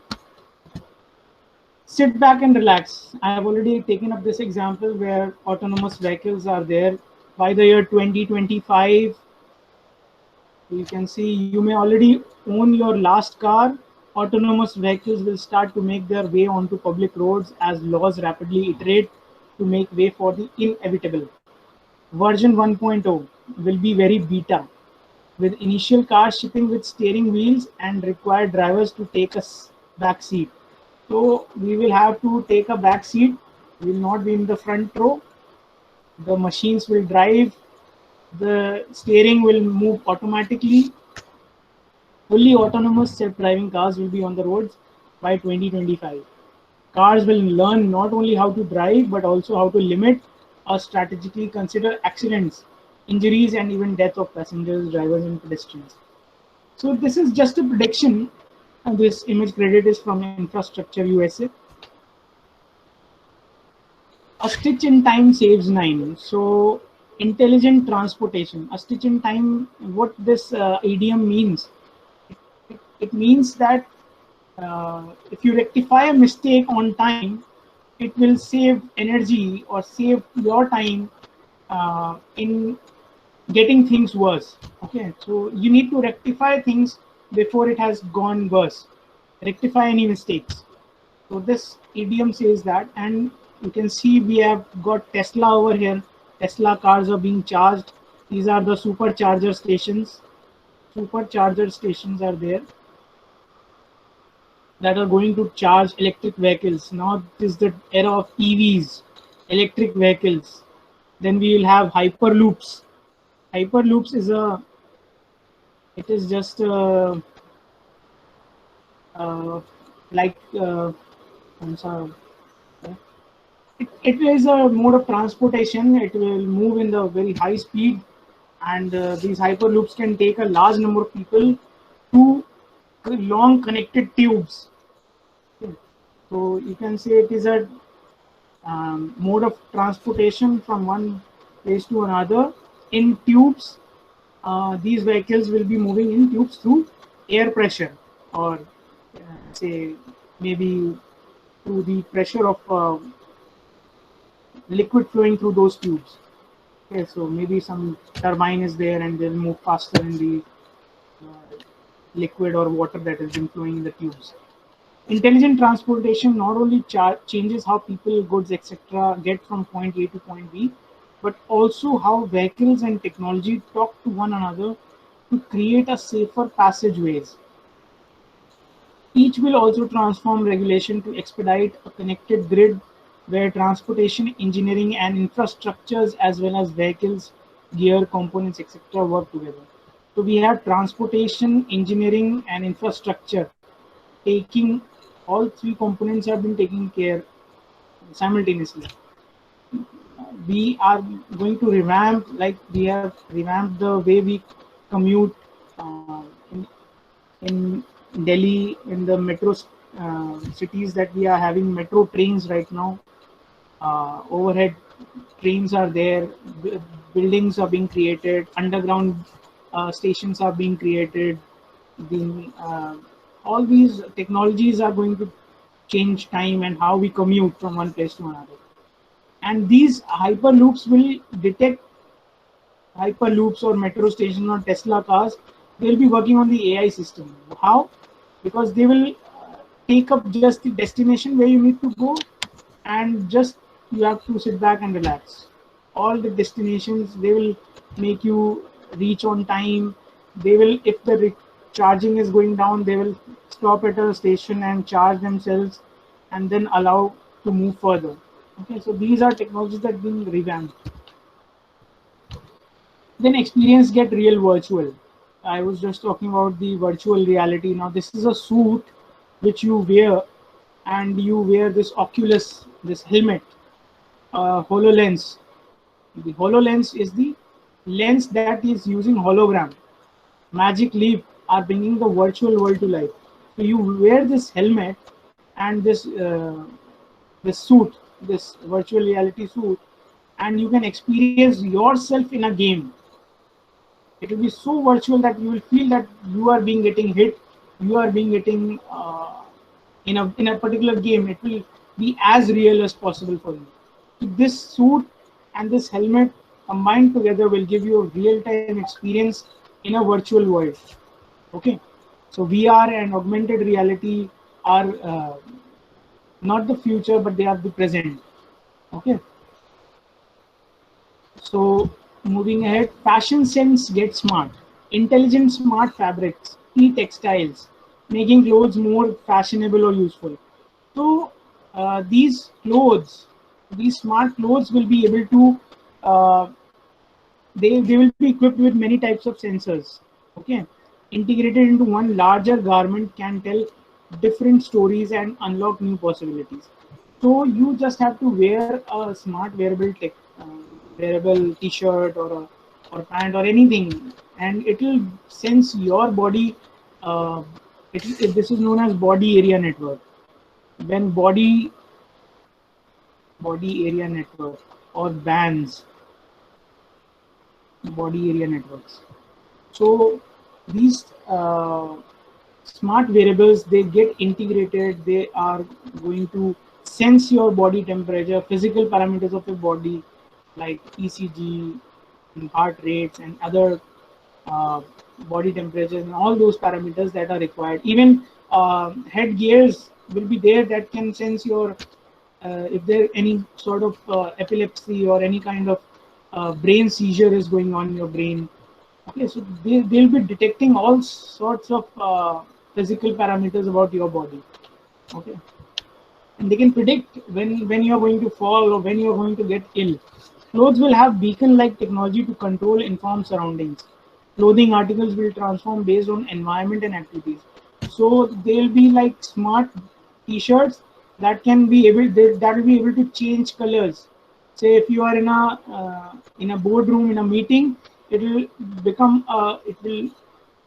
Sit back and relax. I have already taken up this example where autonomous vehicles are there. By the year 2025, you can see you may already own your last car. Autonomous vehicles will start to make their way onto public roads as laws rapidly iterate to make way for the inevitable. Version 1.0 will be very beta, with initial cars shipping with steering wheels and require drivers to take a back seat. So we will have to take a back seat. We will not be in the front row. The machines will drive. The steering will move automatically. Fully autonomous self-driving cars will be on the roads by 2025. Cars will learn not only how to drive, but also how to limit or strategically consider accidents, injuries, and even death of passengers, drivers, and pedestrians. So this is just a prediction. And this image credit is from Infrastructure USA. A stitch in time saves 9. So intelligent transportation. A stitch in time, what this idiom means, it means that if you rectify a mistake on time, it will save energy or save your time in getting things worse. Okay, so you need to rectify things before it has gone worse. Rectify any mistakes. So this idiom says that, and you can see we have got Tesla over here. Tesla cars are being charged. These are the supercharger stations. Supercharger stations are there that are going to charge electric vehicles. Now this is the era of EVs, electric vehicles. Then we will have hyperloops. Hyperloops is it is just like I'm sorry. It is a mode of transportation. It will move in the very high speed, and these hyperloops can take a large number of people to long connected tubes. Okay. So you can say it is a mode of transportation from one place to another in tubes. These vehicles will be moving in tubes through air pressure, or say maybe through the pressure of liquid flowing through those tubes. Okay, so maybe some turbine is there and they'll move faster in the liquid or water that has been flowing in the tubes. Intelligent transportation not only changes how people, goods, etc. get from point A to point B, but also how vehicles and technology talk to one another to create a safer passageways. Each will also transform regulation to expedite a connected grid where transportation, engineering, and infrastructures, as well as vehicles, gear, components, etc., work together. So we have transportation, engineering, and infrastructure taking all three components have been taken care simultaneously. We are going to revamp, like we have revamped the way we commute in Delhi, in the metro cities that we are having metro trains right now. Overhead trains are there, buildings are being created, underground stations are being created. All these technologies are going to change time and how we commute from one place to another. And these hyperloops will detect hyperloops or metro stations or Tesla cars. They'll be working on the AI system. How? Because they will take up just the destination where you need to go, and just you have to sit back and relax. All the destinations they will make you reach on time. They will, if the charging is going down, they will stop at a station and charge themselves, and then allow to move further. Okay, so these are technologies that are being revamped. Then experience get real virtual. I was just talking about the virtual reality. Now this is a suit which you wear, and you wear this Oculus, this helmet, HoloLens. The HoloLens is the lens that is using hologram. Magic Leap are bringing the virtual world to life. So you wear this helmet and this suit, this virtual reality suit, and you can experience yourself in a game. It will be so virtual that you will feel that you are being getting hit, you are being getting in a particular game. It will be as real as possible for you. So this suit and this helmet combined together will give you a real-time experience in a virtual world. Okay, so VR and augmented reality are not the future, but they are the present. Okay, so moving ahead, fashion sense gets smart. Intelligent smart fabrics, e-textiles, making clothes more fashionable or useful. So these clothes, these smart clothes will be able to, they will be equipped with many types of sensors. Okay, integrated into one larger garment can tell different stories and unlock new possibilities. So you just have to wear a smart wearable T-shirt or pant or anything, and it will sense your body. This is known as body area network. When body area network or bands, body area networks. So these smart wearables, they get integrated. They are going to sense your body temperature, physical parameters of your body, like ECG, and heart rates, and other body temperatures, and all those parameters that are required. Even head gears will be there that can sense your if there any sort of epilepsy or any kind of brain seizure is going on in your brain. Okay, so they'll be detecting all sorts of physical parameters about your body. Okay, and they can predict when you're going to fall or when you're going to get ill. Clothes will have beacon-like technology to control informed surroundings. Clothing articles will transform based on environment and activities. So they'll be like smart T-shirts that can be able that will be able to change colors. Say if you are in a boardroom in a meeting, it will become it will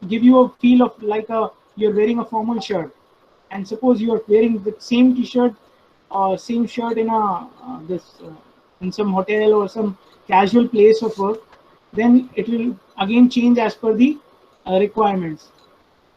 give you a feel of like you're wearing a formal shirt, and suppose you are wearing the same T-shirt or same shirt in in some hotel or some casual place of work, then it will again change as per the requirements.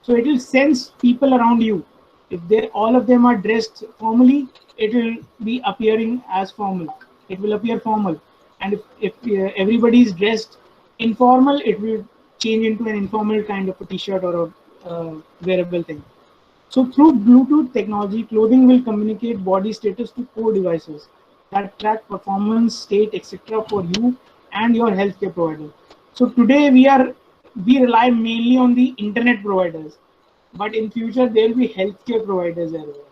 So it will sense people around you. If they all of them are dressed formally, it will be appearing as formal. It will appear formal. and if everybody is dressed informal, it will change into an informal kind of a t-shirt or a wearable thing. So through Bluetooth technology, clothing will communicate body status to core devices that track performance, state, etc. for you and your healthcare provider. So today we rely mainly on the internet providers, but in future there will be healthcare providers as well.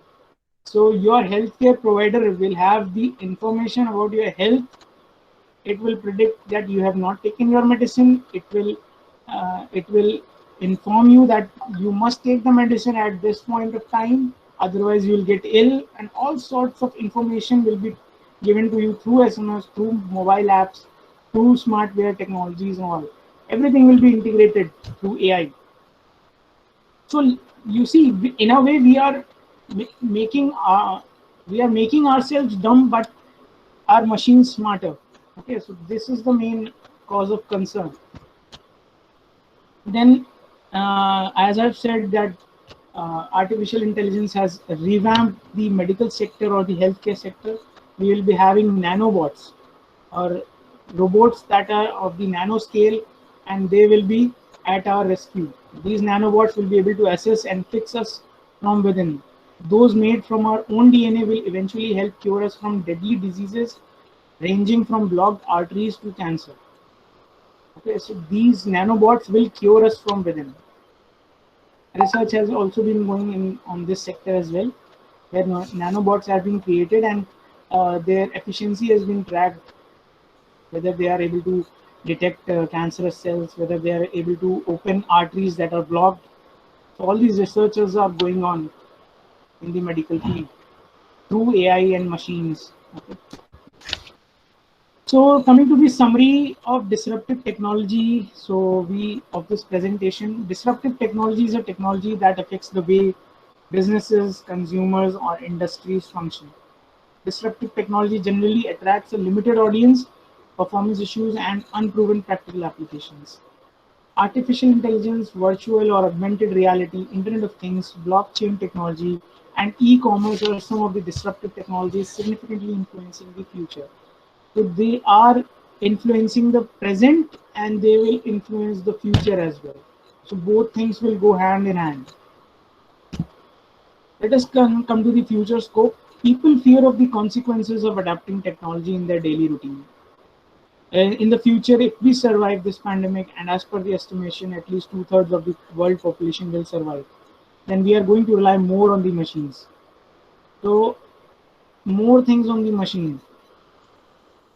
So your healthcare provider will have the information about your health. It will predict that you have not taken your medicine. It will inform you that you must take the medicine at this point of time, otherwise you will get ill, and all sorts of information will be given to you through SMS, through mobile apps, through smart wear technologies and all. Everything will be integrated through AI. So you see, in a way we are making ourselves dumb, but our machines smarter. Okay, so this is the main cause of concern. Then, as I've said, that artificial intelligence has revamped the medical sector or the healthcare sector. We will be having nanobots or robots that are of the nanoscale, and they will be at our rescue. These nanobots will be able to assess and fix us from within. Those made from our own DNA will eventually help cure us from deadly diseases ranging from blocked arteries to cancer. Okay, so these nanobots will cure us from within. Research has also been going in on this sector as well, where nanobots have been created, and their efficiency has been tracked, whether they are able to detect cancerous cells, whether they are able to open arteries that are blocked. So all these researches are going on in the medical field through AI and machines. Okay. So coming to the summary of disruptive technology, of this presentation, disruptive technology is a technology that affects the way businesses, consumers, or industries function. Disruptive technology generally attracts a limited audience, performance issues, and unproven practical applications. Artificial intelligence, virtual or augmented reality, Internet of Things, blockchain technology, and e-commerce are some of the disruptive technologies significantly influencing the future. So they are influencing the present and they will influence the future as well. So both things will go hand in hand. Let us come to the future scope. People fear of the consequences of adapting technology in their daily routine. In the future, if we survive this pandemic, and as per the estimation, at least 2/3 of the world population will survive, then we are going to rely more on the machines. So more things on the machine,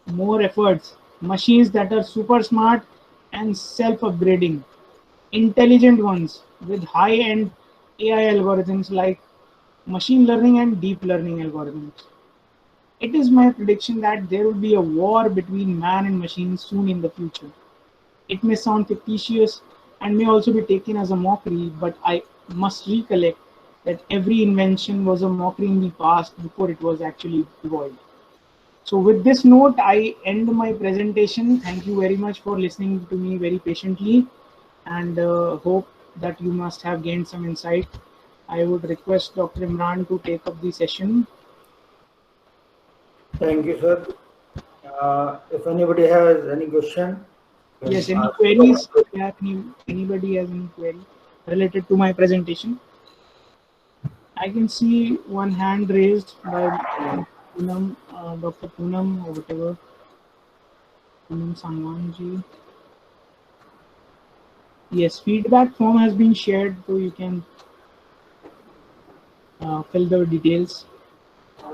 more efforts, machines that are super smart and self-upgrading, intelligent ones with high-end AI algorithms like machine learning and deep learning algorithms. It is my prediction that there will be a war between man and machine soon in the future. It may sound fictitious and may also be taken as a mockery, but I must recollect that every invention was a mockery in the past before it was actually evolved. So with this note, I end my presentation. Thank you very much for listening to me very patiently, and hope that you must have gained some insight. I would request Dr. Imran to take up the session. Thank you, sir. If anybody has any question, Yes, any queries? Anybody has any query related to my presentation? I can see one hand raised by Poonam, Dr. Poonam or whatever. Poonam Sangwan. Yes, feedback form has been shared, so you can fill the details.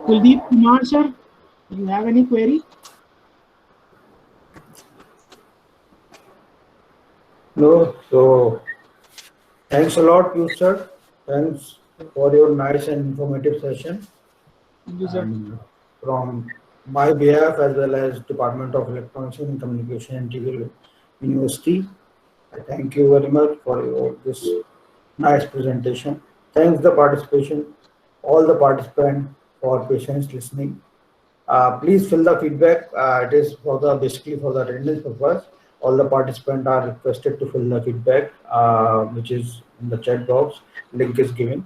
Kuldeep Kumar, sir, do you have any query? No, so thanks a lot, you sir. Thanks for your nice and informative session. Thank you, sir. And from my behalf, as well as Department of Electronics and Communication and TV University, I thank you very much for this nice presentation. Thanks the participation, all the participants for patience listening. Please fill the feedback. It is for the basically for the attendance purpose. All the participants are requested to fill the feedback, which is in the chat box. Link is given.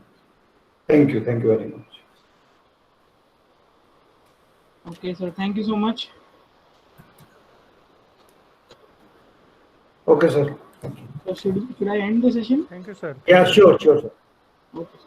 Thank you. Thank you very much. Okay, sir. Thank you so much. Okay, sir. So should I end the session? Thank you, sir. Yeah, sure, sure, sir. Okay.